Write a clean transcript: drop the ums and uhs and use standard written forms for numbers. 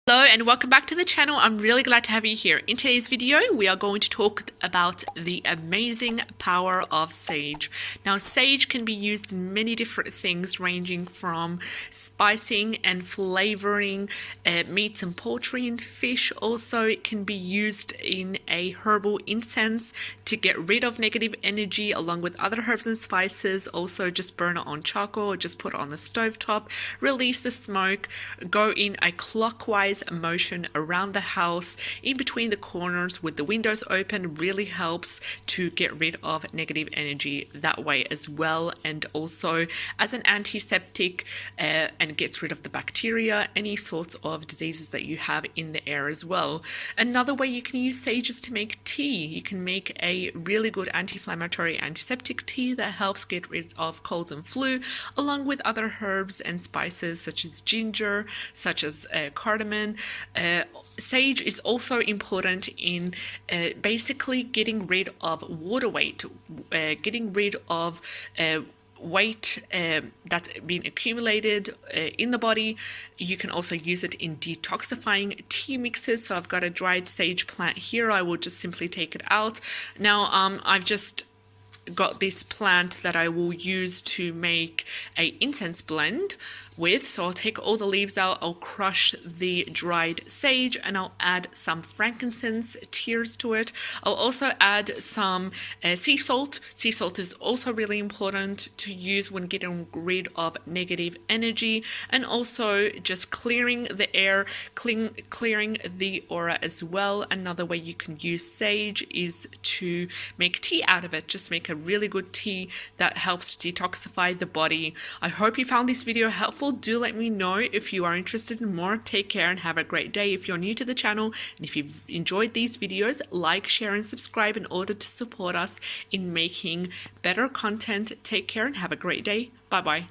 Hello and welcome back to the channel. I'm really glad to have you here. In today's video, we are going to talk about the amazing power of sage. Now, sage can be used in many different things, ranging from spicing and flavoring meats and poultry and fish. Also, it can be used in a herbal incense to get rid of negative energy, along with other herbs and spices. Also, just burn it on charcoal or just put it on the stovetop, release the smoke, go in a clockwise motion around the house in between the corners with the windows open. Really helps to get rid of negative energy that way as well, and also as an antiseptic and gets rid of the bacteria, any sorts of diseases that you have in the air as well. Another way you can use sage is to make tea. You can make a really good anti-inflammatory antiseptic tea that helps get rid of colds and flu, along with other herbs and spices such as ginger, such as cardamom. Sage is also important in basically getting rid of water weight, getting rid of weight that's been accumulated in the body. You can also use it in detoxifying tea mixes. So I've got a dried sage plant here. I will just simply take it out. Now I've just got this plant that I will use to make a incense blend with. So I'll take all the leaves out, I'll crush the dried sage, and I'll add some frankincense tears to it. I'll also add some sea salt. Sea salt is also really important to use when getting rid of negative energy, and also just clearing the air, clearing the aura as well. Another way you can use sage is to make tea out of it. Just make a really good tea that helps detoxify the body. I hope you found this video helpful. Do let me know if you are interested in more. Take care and have a great day. If you're new to the channel and if you've enjoyed these videos, like, share and subscribe in order to support us in making better content. Take care and have a great day. Bye bye.